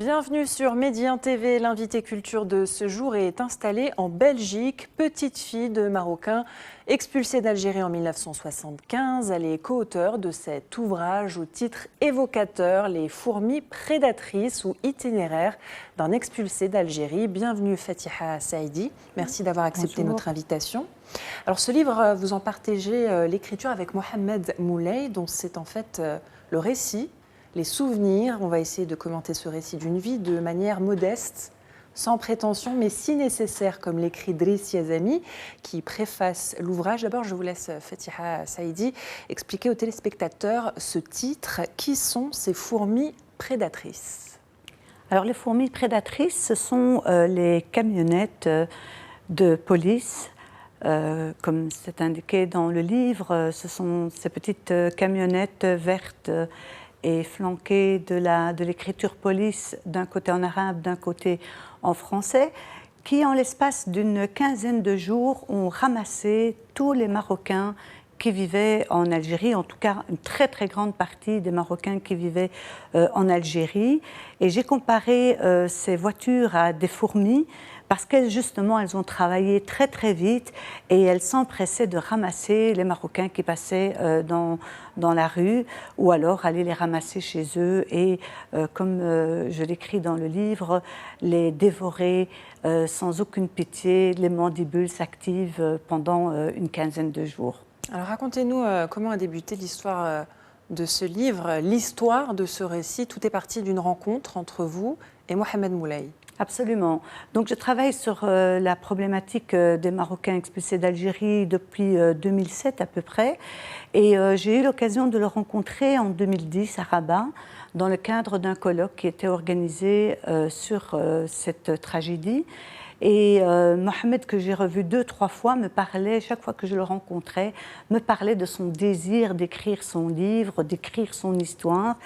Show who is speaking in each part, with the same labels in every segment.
Speaker 1: Bienvenue sur Médien TV. L'invité culture de ce jour est installée en Belgique. Petite fille de Marocains expulsée d'Algérie en 1975. Elle est co-auteure de cet ouvrage au titre évocateur, Les fourmis prédatrices ou itinéraires d'un expulsé d'Algérie. Bienvenue Fatiha Saïdi. Merci d'avoir accepté notre invitation. Alors ce livre, vous en partagez l'écriture avec Mohamed Moulay, dont c'est en fait le récit. Les souvenirs, on va essayer de commenter ce récit d'une vie de manière modeste, sans prétention, mais si nécessaire, comme l'écrit Driss Yazami, qui préface l'ouvrage. D'abord, je vous laisse, Fatiha Saïdi, expliquer aux téléspectateurs ce titre. Qui sont ces fourmis prédatrices?
Speaker 2: Alors, les fourmis prédatrices, ce sont les camionnettes de police. Comme c'est indiqué dans le livre, ce sont ces petites camionnettes vertes et flanquées de l'écriture police d'un côté en arabe, d'un côté en français, qui en l'espace d'une quinzaine de jours ont ramassé tous les Marocains qui vivaient en Algérie, en tout cas une très très grande partie des Marocains qui vivaient en Algérie. Et j'ai comparé ces voitures à des fourmis parce qu'elles, justement, elles ont travaillé très très vite et elles s'empressaient de ramasser les Marocains qui passaient dans la rue, ou alors aller les ramasser chez eux et, comme je l'écris dans le livre, les dévorer sans aucune pitié. Les mandibules s'activent pendant une quinzaine de jours.
Speaker 1: Alors racontez-nous comment a débuté l'histoire de ce livre, l'histoire de ce récit. Tout est parti d'une rencontre entre vous et Mohamed Moulay.
Speaker 2: Absolument. Donc je travaille sur la problématique des Marocains expulsés d'Algérie depuis 2007 à peu près. Et j'ai eu l'occasion de le rencontrer en 2010 à Rabat, dans le cadre d'un colloque qui était organisé sur cette tragédie. Et Mohamed, que j'ai revu 2-3 fois, me parlait, chaque fois que je le rencontrais, me parlait de son désir d'écrire son livre, d'écrire son histoire.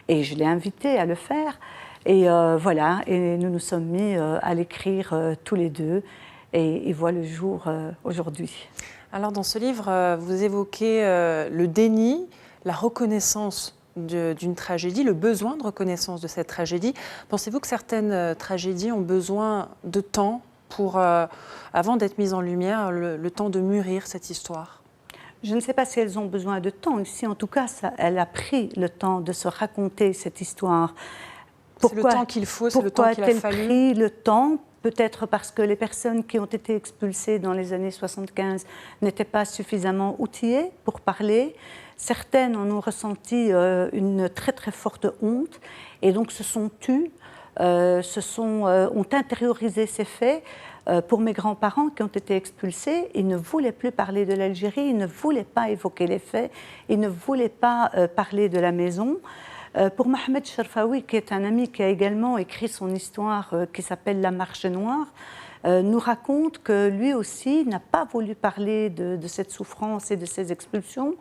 Speaker 2: Et je l'ai invité à le faire. Et voilà, et nous nous sommes mis à l'écrire tous les deux. Et il voit le jour aujourd'hui.
Speaker 1: Alors dans ce livre, vous évoquez le déni, la reconnaissance d'une tragédie, le besoin de reconnaissance de cette tragédie. Pensez-vous que certaines tragédies ont besoin de temps pour, avant d'être mises en lumière, le temps de mûrir cette histoire?
Speaker 2: Je ne sais pas si elles ont besoin de temps. Ici, en tout cas, elle a pris le temps de se raconter cette histoire.
Speaker 1: C'est le temps qu'il faut, c'est le temps qu'il a fallu.
Speaker 2: Pourquoi a-t-elle pris le temps? Peut-être parce que les personnes qui ont été expulsées dans les années 75 n'étaient pas suffisamment outillées pour parler. Certaines en ont ressenti une très très forte honte et donc se sont tues, ont intériorisé ces faits. Pour mes grands-parents qui ont été expulsés, ils ne voulaient plus parler de l'Algérie, ils ne voulaient pas évoquer les faits, ils ne voulaient pas parler de la maison. Pour Mohamed Cherfaoui, qui est un ami qui a également écrit son histoire qui s'appelle La Marche Noire, nous raconte que lui aussi n'a pas voulu parler de cette souffrance et de ces expulsions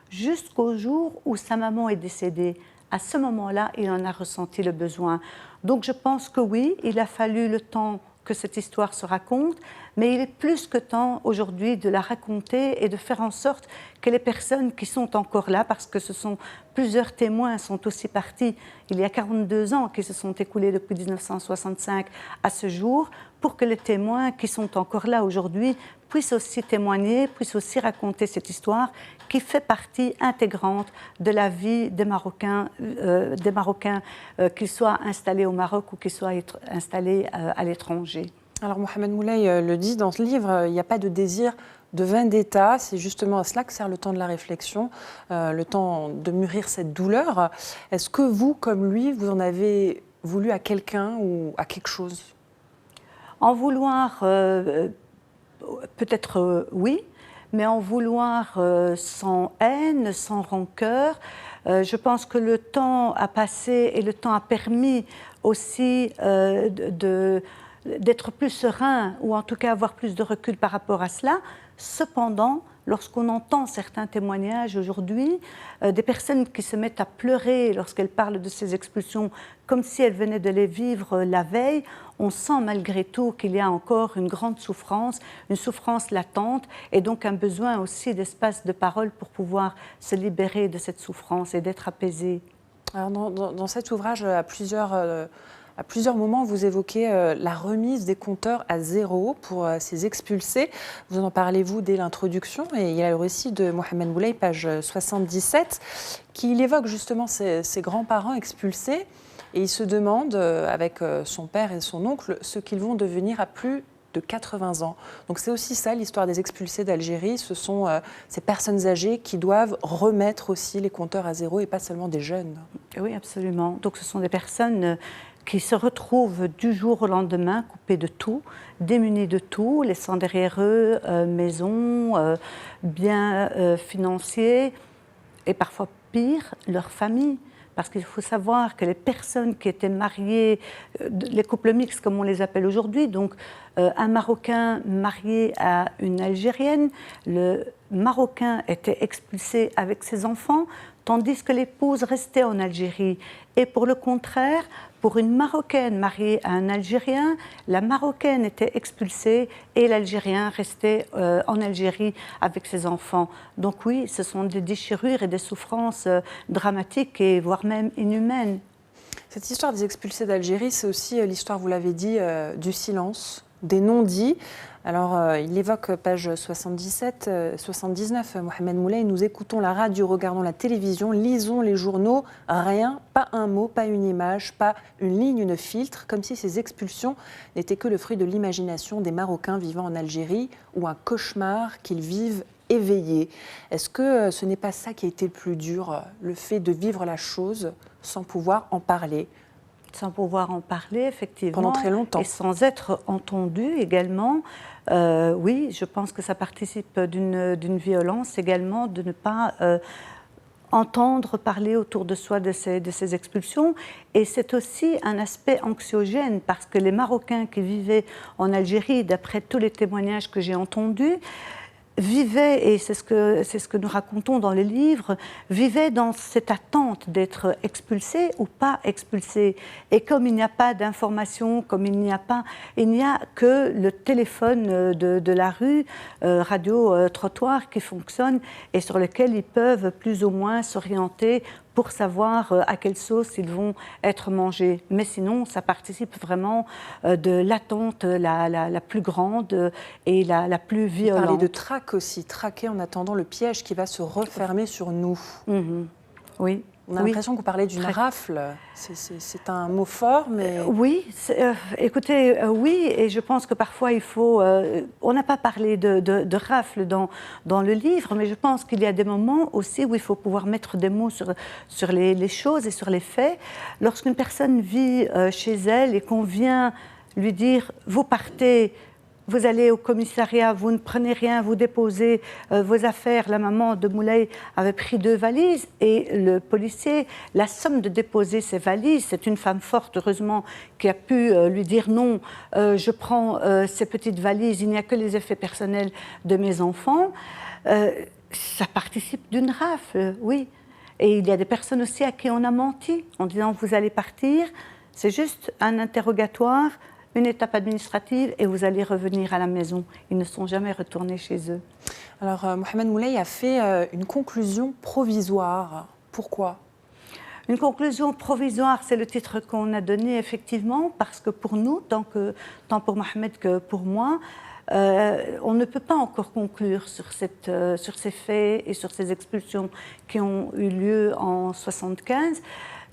Speaker 2: jusqu'au jour où sa maman est décédée. À ce moment-là, il en a ressenti le besoin. Donc je pense que oui, il a fallu le temps que cette histoire se raconte, mais il est plus que temps aujourd'hui de la raconter et de faire en sorte que les personnes qui sont encore là, parce que ce sont plusieurs témoins sont aussi partis il y a 42 ans qui se sont écoulés depuis 1965 à ce jour, pour que les témoins qui sont encore là aujourd'hui puissent aussi témoigner, puissent aussi raconter cette histoire qui fait partie intégrante de la vie des Marocains, qu'ils soient installés au Maroc ou qu'ils soient installés à l'étranger.
Speaker 1: Alors Mohamed Moulay le dit dans ce livre, il n'y a pas de désir de vendetta, c'est justement à cela que sert le temps de la réflexion, le temps de mûrir cette douleur. Est-ce que vous, comme lui, vous en avez voulu à quelqu'un ou à quelque chose?
Speaker 2: En vouloir, peut-être oui, mais en vouloir sans haine, sans rancœur. Je pense que le temps a passé et le temps a permis aussi d'être plus serein, ou en tout cas avoir plus de recul par rapport à cela. Cependant, lorsqu'on entend certains témoignages aujourd'hui, des personnes qui se mettent à pleurer lorsqu'elles parlent de ces expulsions, comme si elles venaient de les vivre la veille, on sent malgré tout qu'il y a encore une grande souffrance, une souffrance latente, et donc un besoin aussi d'espace de parole pour pouvoir se libérer de cette souffrance et d'être apaisé.
Speaker 1: Alors dans cet ouvrage, à plusieurs À plusieurs moments, vous évoquez la remise des compteurs à zéro pour ces expulsés. Vous en parlez, vous, dès l'introduction. Et il y a le récit de Mohamed Moulay, page 77, qui évoque justement ces grands-parents expulsés. Et il se demande, avec son père et son oncle, ce qu'ils vont devenir à plus de 80 ans. Donc c'est aussi ça, l'histoire des expulsés d'Algérie. Ce sont ces personnes âgées qui doivent remettre aussi les compteurs à zéro et pas seulement des jeunes.
Speaker 2: Oui, absolument. Donc ce sont des personnes qui se retrouvent du jour au lendemain coupées de tout, démunies de tout, laissant derrière eux maison, biens financiers et parfois pire, leur famille. Parce qu'il faut savoir que les personnes qui étaient mariées, les couples mixtes comme on les appelle aujourd'hui, donc un Marocain marié à une Algérienne, le Marocain était expulsé avec ses enfants, tandis que l'épouse restait en Algérie. Et pour le contraire, pour une Marocaine mariée à un Algérien, la Marocaine était expulsée et l'Algérien restait en Algérie avec ses enfants. Donc oui, ce sont des déchirures et des souffrances dramatiques et voire même inhumaines.
Speaker 1: Cette histoire des expulsés d'Algérie, c'est aussi l'histoire, vous l'avez dit, du silence, des non-dits. Alors, il évoque page 77, 79, Mohamed Moulay, nous écoutons la radio, regardons la télévision, lisons les journaux, rien, pas un mot, pas une image, pas une ligne de filtre, comme si ces expulsions n'étaient que le fruit de l'imagination des Marocains vivant en Algérie ou un cauchemar qu'ils vivent éveillés. Est-ce que ce n'est pas ça qui a été le plus dur, le fait de vivre la chose sans pouvoir en parler ?
Speaker 2: Sans pouvoir en parler, effectivement.
Speaker 1: Pendant très longtemps.
Speaker 2: Et sans être entendu également. Oui, je pense que ça participe d'une violence également, de ne pas entendre parler autour de soi de ces expulsions. Et c'est aussi un aspect anxiogène, parce que les Marocains qui vivaient en Algérie, d'après tous les témoignages que j'ai entendus, vivaient, et c'est ce que nous racontons dans le livre, vivaient dans cette attente d'être expulsés ou pas expulsés. Et comme il n'y a pas d'information, comme il n'y a que le téléphone de la rue, radio-trottoir qui fonctionne et sur lequel ils peuvent plus ou moins s'orienter pour savoir à quelle sauce ils vont être mangés. Mais sinon, ça participe vraiment de l'attente la plus grande et la plus violente.
Speaker 1: Vous parlez de traque aussi, traquer en attendant le piège qui va se refermer sur nous.
Speaker 2: Mmh. Oui.
Speaker 1: On a l'impression que vous parlez d'une rafle. C'est un mot fort, mais...
Speaker 2: Oui, écoutez, oui, et je pense que parfois il faut... on n'a pas parlé de rafle dans le livre, mais je pense qu'il y a des moments aussi où il faut pouvoir mettre des mots sur les choses et sur les faits. Lorsqu'une personne vit chez elle et qu'on vient lui dire « vous partez », vous allez au commissariat, vous ne prenez rien, vous déposez vos affaires. La maman de Moulay avait pris 2 valises et le policier, la somme de déposer ses valises, c'est une femme forte, heureusement, qui a pu lui dire non, je prends ces petites valises, il n'y a que les effets personnels de mes enfants. Ça participe d'une rafle, oui. Et il y a des personnes aussi à qui on a menti en disant vous allez partir, c'est juste un interrogatoire, une étape administrative et vous allez revenir à la maison. Ils ne sont jamais retournés chez eux.
Speaker 1: Alors, Mohamed Moulay a fait une conclusion provisoire. Pourquoi ?
Speaker 2: Une conclusion provisoire, c'est le titre qu'on a donné effectivement, parce que pour nous, tant pour Mohamed que pour moi, on ne peut pas encore conclure sur ces faits et sur ces expulsions qui ont eu lieu en 1975.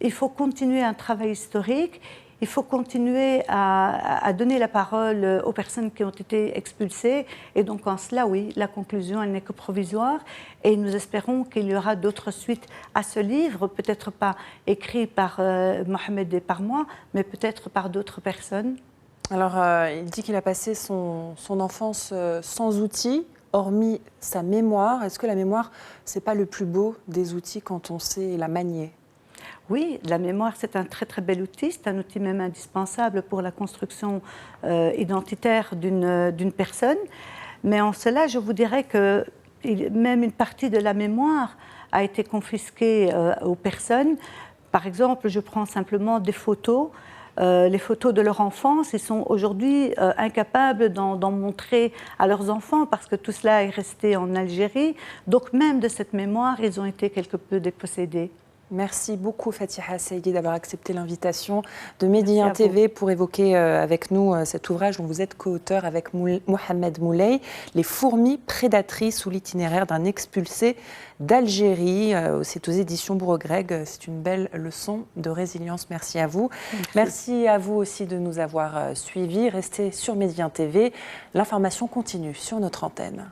Speaker 2: Il faut continuer un travail historique. Il faut continuer à donner la parole aux personnes qui ont été expulsées. Et donc, en cela, oui, la conclusion, elle n'est que provisoire. Et nous espérons qu'il y aura d'autres suites à ce livre, peut-être pas écrit par Mohamed et par moi, mais peut-être par d'autres personnes.
Speaker 1: Alors, il dit qu'il a passé son enfance sans outils, hormis sa mémoire. Est-ce que la mémoire, ce n'est pas le plus beau des outils quand on sait la manier ?
Speaker 2: Oui, la mémoire, c'est un très très bel outil, c'est un outil même indispensable pour la construction identitaire d'une personne. Mais en cela, je vous dirais que même une partie de la mémoire a été confisquée aux personnes. Par exemple, je prends simplement des photos. Les photos de leur enfance, ils sont aujourd'hui incapables d'en montrer à leurs enfants parce que tout cela est resté en Algérie. Donc même de cette mémoire, ils ont été quelque peu dépossédés.
Speaker 1: Merci beaucoup Fatiha Saïdi d'avoir accepté l'invitation de Médien TV pour évoquer avec nous cet ouvrage dont vous êtes co-auteur avec Mohamed Moulay, Les fourmis prédatrices ou l'itinéraire d'un expulsé d'Algérie. C'est aux éditions Bourg-Greg. C'est une belle leçon de résilience. Merci à vous. Merci à vous aussi de nous avoir suivis. Restez sur Médien TV. L'information continue sur notre antenne.